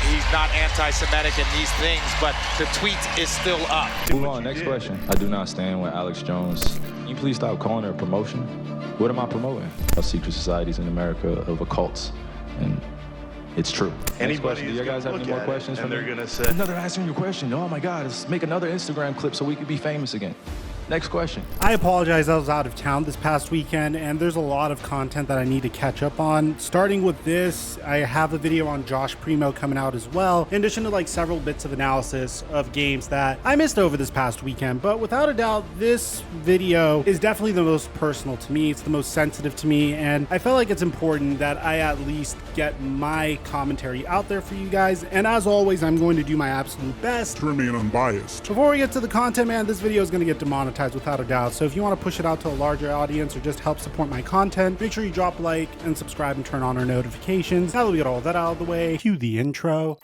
he's not anti-Semitic in these things, but the tweet is still up. Move on, next question. I do not stand with Alex Jones. Can you please stop calling it a promotion? What am I promoting? Secret societies in America of occults, and it's true. Anybody do you guys have any more questions? And they're gonna say another answering your question. Oh my God, let's make another Instagram clip so we could be famous again. Next question. I apologize, I was out of town this past weekend and there's a lot of content that I need to catch up on. Starting with this, I have a video on Josh Primo coming out as well, in addition to like several bits of analysis of games that I missed over this past weekend. But without a doubt, this video is definitely the most personal to me. It's the most sensitive to me, and I felt like it's important that I at least get my commentary out there for you guys. And as always, I'm going to do my absolute best to remain unbiased. Before we get to the content, man, this video is going to get demonetized without a doubt. So if you want to push it out to a larger audience or just help support my content, make sure you drop a like and subscribe and turn on our notifications. Now that we get all that out of the way, cue the intro.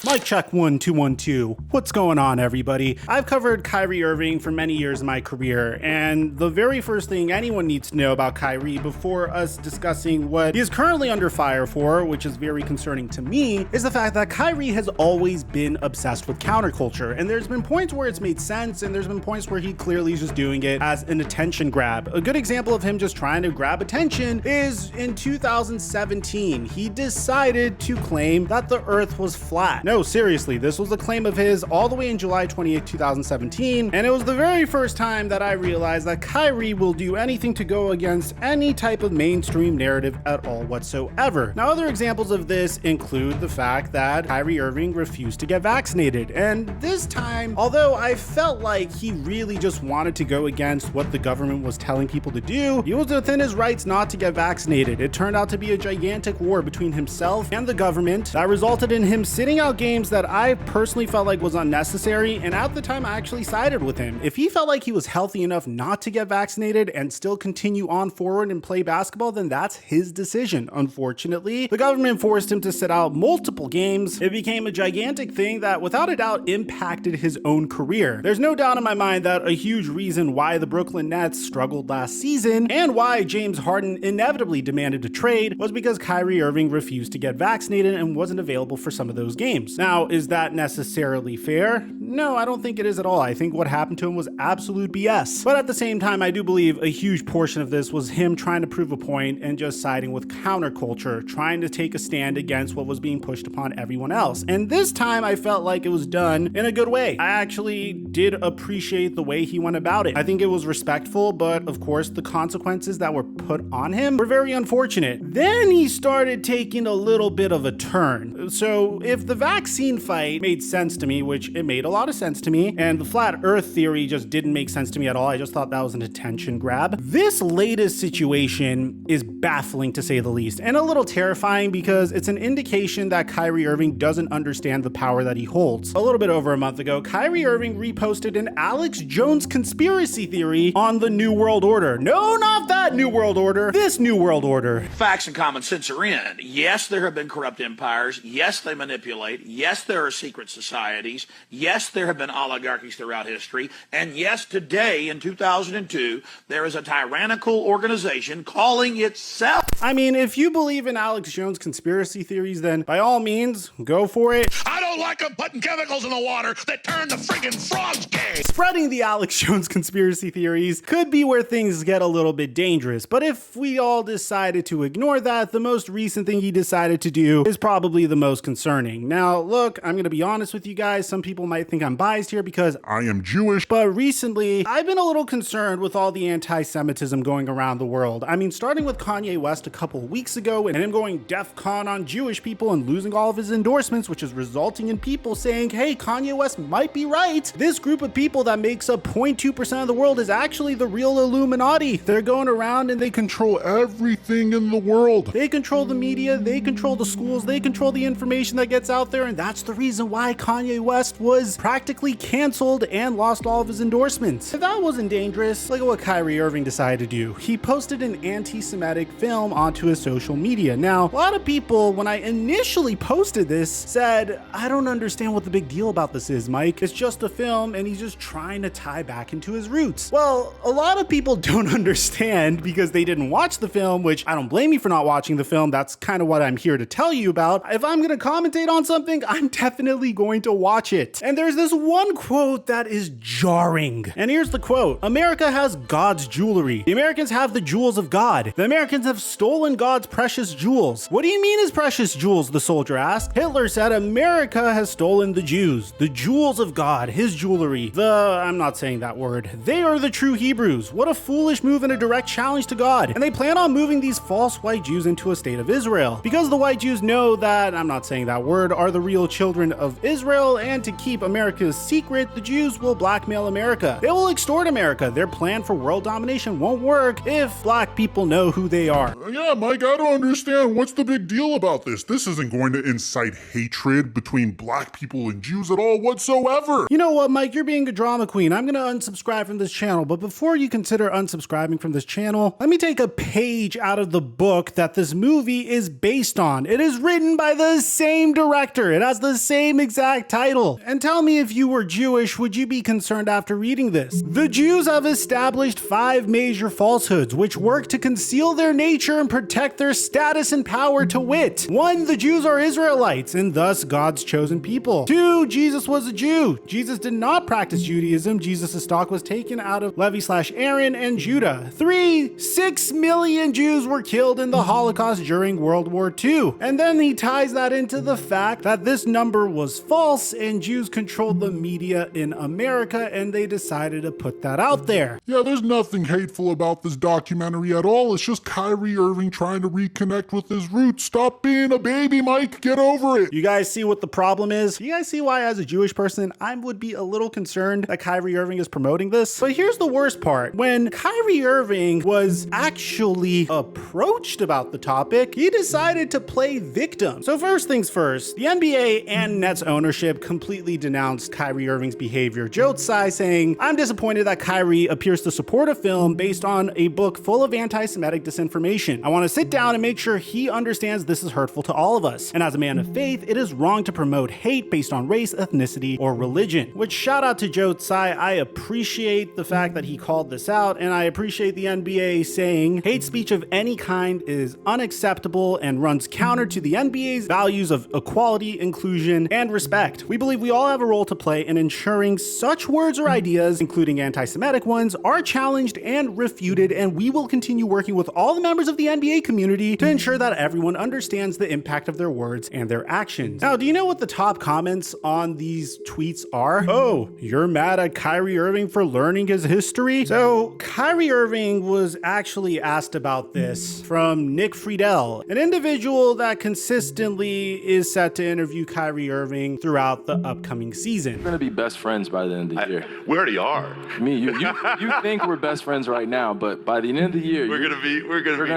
Mic check 1 2 1 2. What's going on, everybody? I've covered Kyrie Irving for many years in my career, and the very first thing anyone needs to know about Kyrie before us discussing what he is currently under fire for, which is very concerning to me, is the fact that Kyrie has always been obsessed with counterculture. And there's been points where it's made sense, and there's been points where he clearly is just doing it as an attention grab. A good example of him just trying to grab attention is in 2017. He decided to claim that the earth was flat. No, seriously, this was a claim of his all the way in July 28, 2017, and it was the very first time that I realized that Kyrie will do anything to go against any type of mainstream narrative at all whatsoever. Now, other examples of this include the fact that Kyrie Irving refused to get vaccinated, and this time, although I felt like he really just wanted to go against what the government was telling people to do, he was within his rights not to get vaccinated. It turned out to be a gigantic war between himself and the government that resulted in him sitting out games that I personally felt like was unnecessary, and at the time I actually sided with him. If he felt like he was healthy enough not to get vaccinated and still continue on forward and play basketball, then that's his decision. Unfortunately, the government forced him to sit out multiple games. It became a gigantic thing that without a doubt impacted his own career. There's no doubt in my mind that a huge reason why the Brooklyn Nets struggled last season and why James Harden inevitably demanded a trade was because Kyrie Irving refused to get vaccinated and wasn't available for some of those games. Now, is that necessarily fair? No, I don't think it is at all. I think what happened to him was absolute BS. But at the same time, I do believe a huge portion of this was him trying to prove a point and just siding with counterculture, trying to take a stand against what was being pushed upon everyone else. And this time I felt like it was done in a good way. I actually did appreciate the way he went about it. I think it was respectful, but of course the consequences that were put on him were very unfortunate. Then he started taking a little bit of a turn. So if the vaccine fight made sense to me, which it made a lot of sense to me, and the flat earth theory just didn't make sense to me at all, I just thought that was an attention grab. This latest situation is baffling to say the least, and a little terrifying because it's an indication that Kyrie Irving doesn't understand the power that he holds. A little bit over a month ago, Kyrie Irving reposted an Alex Jones conspiracy theory on the New World Order. No, not that New World Order, this New World Order. Facts and common sense are in. Yes, there have been corrupt empires. Yes, they manipulate. Yes, there are secret societies. Yes, there have been oligarchies throughout history. And yes, today in 2002, there is a tyrannical organization calling itself. I mean, if you believe in Alex Jones conspiracy theories, then by all means, go for it. I don't like them putting chemicals in the water that turn the friggin' frogs gay. Spreading the Alex Jones conspiracy theories could be where things get a little bit dangerous. But if we all decided to ignore that, the most recent thing he decided to do is probably the most concerning. Now, look, I'm going to be honest with you guys. Some people might think I'm biased here because I am Jewish. But recently, I've been a little concerned with all the anti-Semitism going around the world. I mean, starting with Kanye West a couple of weeks ago and him going DEF CON on Jewish people and losing all of his endorsements, which is resulting opinion people saying, hey, Kanye West might be right. This group of people that makes up 0.2% of the world is actually the real Illuminati. They're going around and they control everything in the world. They control the media, they control the schools, they control the information that gets out there, and that's the reason why Kanye West was practically canceled and lost all of his endorsements. If that wasn't dangerous, look at what Kyrie Irving decided to do. He posted an anti-Semitic film onto his social media. Now, a lot of people, when I initially posted this, said, I don't understand what the big deal about this is, Mike. It's just a film and he's just trying to tie back into his roots. Well, a lot of people don't understand because they didn't watch the film, which I don't blame you for not watching the film. That's kind of what I'm here to tell you about. If I'm going to commentate on something, I'm definitely going to watch it. And there's this one quote that is jarring. And here's the quote. America has God's jewelry. The Americans have the jewels of God. The Americans have stolen God's precious jewels. What do you mean his precious jewels? The soldier asked. Hitler said America has stolen the Jews, the jewels of God, his jewelry. I'm not saying that word. They are the true Hebrews. What a foolish move and a direct challenge to God. And they plan on moving these false white Jews into a state of Israel. Because the white Jews know that, I'm not saying that word, are the real children of Israel, and to keep America's secret, the Jews will blackmail America. They will extort America. Their plan for world domination won't work if black people know who they are. Yeah, Mike, I don't understand. What's the big deal about this? This isn't going to incite hatred between black people and Jews at all whatsoever. You know what, Mike? You're being a drama queen. I'm going to unsubscribe from this channel, but before you consider unsubscribing from this channel, let me take a page out of the book that this movie is based on. It is written by the same director. It has the same exact title. And tell me, if you were Jewish, would you be concerned after reading this? The Jews have established 5 major falsehoods which work to conceal their nature and protect their status and power, to wit. 1. The Jews are Israelites and thus God's chosen people. 2. Jesus was a Jew. Jesus did not practice Judaism. Jesus' stock was taken out of Levi/Aaron and Judah. 3. 6 million Jews were killed in the Holocaust during World War II. And then he ties that into the fact that this number was false and Jews controlled the media in America, and they decided to put that out there. Yeah, there's nothing hateful about this documentary at all. It's just Kyrie Irving trying to reconnect with his roots. Stop being a baby, Mike. Get over it. You guys see what the problem is? You guys see why, as a Jewish person, I would be a little concerned that Kyrie Irving is promoting this? But here's the worst part. When Kyrie Irving was actually approached about the topic, he decided to play victim. So first things first, the NBA and Nets ownership completely denounced Kyrie Irving's behavior. Joe Tsai saying, I'm disappointed that Kyrie appears to support a film based on a book full of anti-Semitic disinformation. I want to sit down and make sure he understands this is hurtful to all of us. And as a man of faith, it is wrong to promote hate based on race, ethnicity, or religion. Which, shout out to Joe Tsai. I appreciate the fact that he called this out, and I appreciate the NBA saying hate speech of any kind is unacceptable and runs counter to the NBA's values of equality, inclusion, and respect. We believe we all have a role to play in ensuring such words or ideas, including anti-Semitic ones, are challenged and refuted, and we will continue working with all the members of the NBA community to ensure that everyone understands the impact of their words and their actions. Now, do you know what the top comments on these tweets are? Oh, you're mad at Kyrie Irving for learning his history? So, Kyrie Irving was actually asked about this from Nick Friedel, an individual that consistently is set to interview Kyrie Irving throughout the upcoming season. We're gonna be best friends by the end of the year. We already are. You think we're best friends right now, but by the end of the year, We're gonna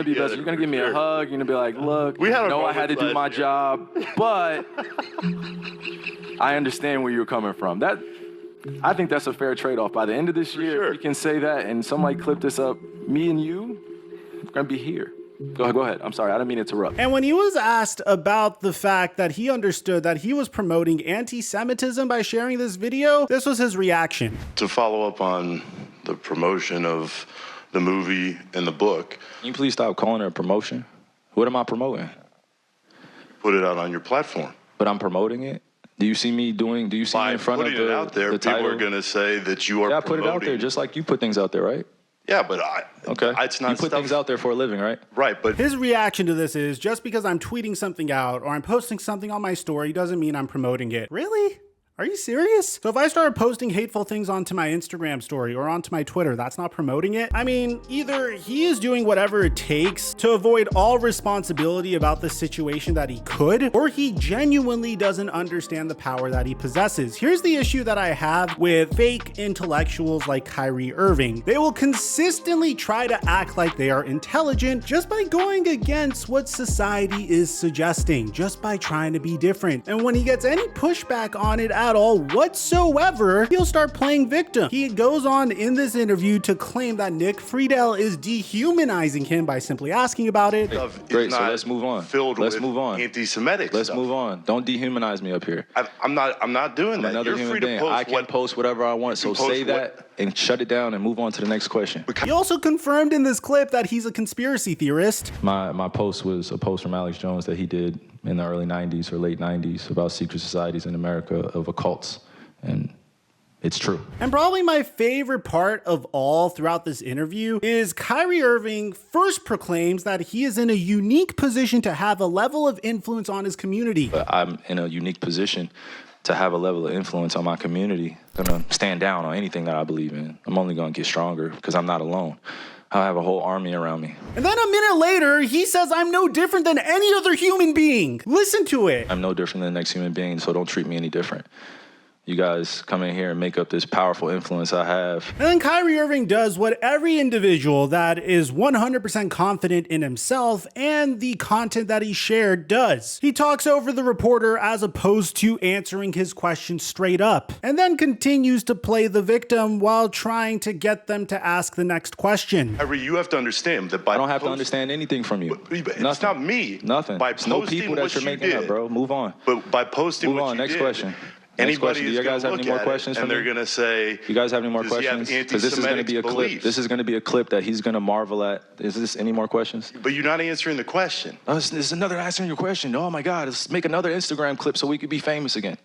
be best. You're gonna give me a hug. You're gonna be like, look, We had I our know I had to moments do my last year. job, but I understand where you're coming from. I think that's a fair trade-off. By the end of this year, sure. we can say that, and somebody clip this up. Me and you, we're gonna be here. Go ahead. I'm sorry, I didn't mean to interrupt. And when he was asked about the fact that he understood that he was promoting anti-Semitism by sharing this video, this was his reaction. To follow up on the promotion of the movie and the book, Can you please stop calling it a promotion? What am I promoting? put it out on your platform. But I'm promoting it. Do you see me doing? Do you see me By in front of putting it out there, the people title? are going to say that you are Yeah, I put it out there promoting- just like you put things out there, right? Yeah, but Okay. it's not You put stuff- things out there for a living, right? Right, but His reaction to this is, just because I'm tweeting something out or I'm posting something on my story doesn't mean I'm promoting it. Really? Are you serious? So if I started posting hateful things onto my Instagram story or onto my Twitter, that's not promoting it? I mean, either he is doing whatever it takes to avoid all responsibility about the situation that he could, or he genuinely doesn't understand the power that he possesses. Here's the issue that I have with fake intellectuals like Kyrie Irving. They will consistently try to act like they are intelligent just by going against what society is suggesting, just by trying to be different. And when he gets any pushback on it at all whatsoever, he'll start playing victim. He goes on in this interview to claim that Nick Friedel is dehumanizing him by simply asking about it. Great, so let's move on. Let's move on. Anti-Semitic. Let's move on. Don't dehumanize me up here. I'm not doing that. Another You're human free to being. post I can post whatever I want. So say that and shut it down and move on to the next question. He also confirmed in this clip that he's a conspiracy theorist. My post was a post from Alex Jones that he did in the early 90s or late 90s about secret societies in America of occults, and it's true. And probably my favorite part of all throughout this interview is Kyrie Irving first proclaims that he is in a unique position to have a level of influence on his community. But I'm in a unique position to have a level of influence on my community. I'm gonna stand down on anything that I believe in. I'm only gonna get stronger because I'm not alone. I have a whole army around me. And then a minute later, he says, I'm no different than any other human being. Listen to it. I'm no different than the next human being, so don't treat me any different. You guys come in here and make up this powerful influence I have. And then Kyrie Irving does what every individual that is 100% confident in himself and the content that he shared does. He talks over the reporter as opposed to answering his question straight up, and then continues to play the victim while trying to get them to ask the next question. Kyrie, you have to understand that I don't have to understand anything from you. It's not me. Nothing. By It's no posting people that what you're you making did, up, bro. Move on. But by posting Move what on. you Next did, question. Anybody Do is you guys have going any to more look at questions it, for and me? they're going to say, You guys have any more does he have questions? Because this is going to be a clip. beliefs? This is going to be a clip that he's going to marvel at. Is this any more questions? But you're not answering the question. Oh, this is another answering your question. Oh my God, let's make another Instagram clip so we could be famous again.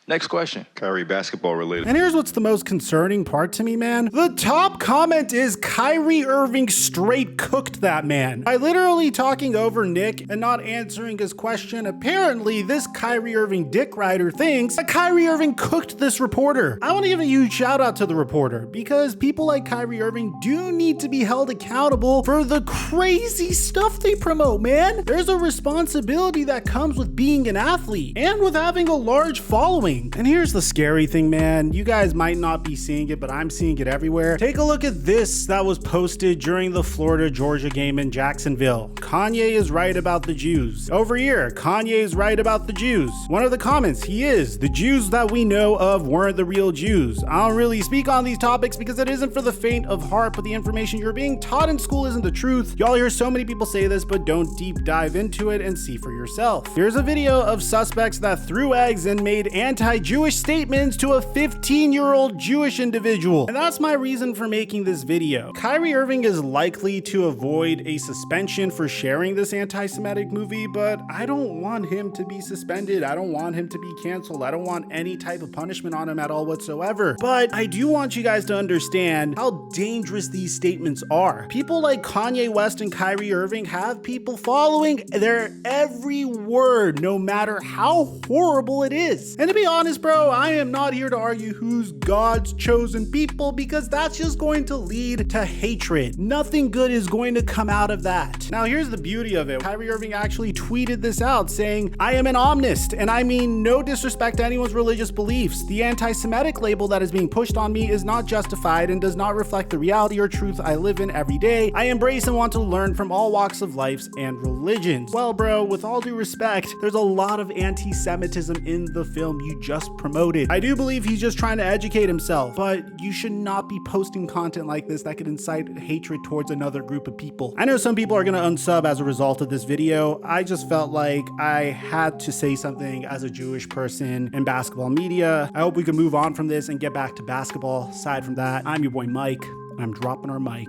Next question. Kyrie, basketball related. And here's what's the most concerning part to me, man. The top comment is Kyrie Irving straight cooked that man. By literally talking over Nick and not answering his question, apparently this Kyrie Irving dick rider thinks that Kyrie Irving cooked this reporter. I want to give a huge shout out to the reporter because people like Kyrie Irving do need to be held accountable for the crazy stuff they promote, man. There's a responsibility that comes with being an athlete and with having a large following. And here's the scary thing, man. You guys might not be seeing it, but I'm seeing it everywhere. Take a look at this that was posted during the Florida-Georgia game in Jacksonville. Kanye is right about the Jews. Over here, Kanye is right about the Jews. One of the comments, he is. The Jews that we know of weren't the real Jews. I don't really speak on these topics because it isn't for the faint of heart, but the information you're being taught in school isn't the truth. Y'all hear so many people say this, but don't deep dive into it and see for yourself. Here's a video of suspects that threw eggs and made anti-Jewish statements to a 15-year-old Jewish individual. And that's my reason for making this video. Kyrie Irving is likely to avoid a suspension for sharing this anti-Semitic movie, but I don't want him to be suspended. I don't want him to be canceled. I don't want any type of punishment on him at all whatsoever. But I do want you guys to understand how dangerous these statements are. People like Kanye West and Kyrie Irving have people following their every word, no matter how horrible it is. And to be honest, bro, I am not here to argue who's God's chosen people because that's just going to lead to hatred. Nothing good is going to come out of that. Now, here's the beauty of it. Kyrie Irving actually tweeted this out saying, I am an omnist, and I mean no disrespect to anyone's religious beliefs. The anti-Semitic label that is being pushed on me is not justified and does not reflect the reality or truth I live in every day. I embrace and want to learn from all walks of life and religions. Well, bro, with all due respect, there's a lot of anti-Semitism in the film you just promoted. I do believe he's just trying to educate himself, but you should not be posting content like this that could incite hatred towards another group of people. I know some people are going to unsub as a result of this video. I just felt like I had to say something as a Jewish person in basketball media. I hope we can move on from this and get back to basketball. Aside from that, I'm your boy Mike, and I'm dropping our mic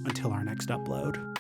until our next upload.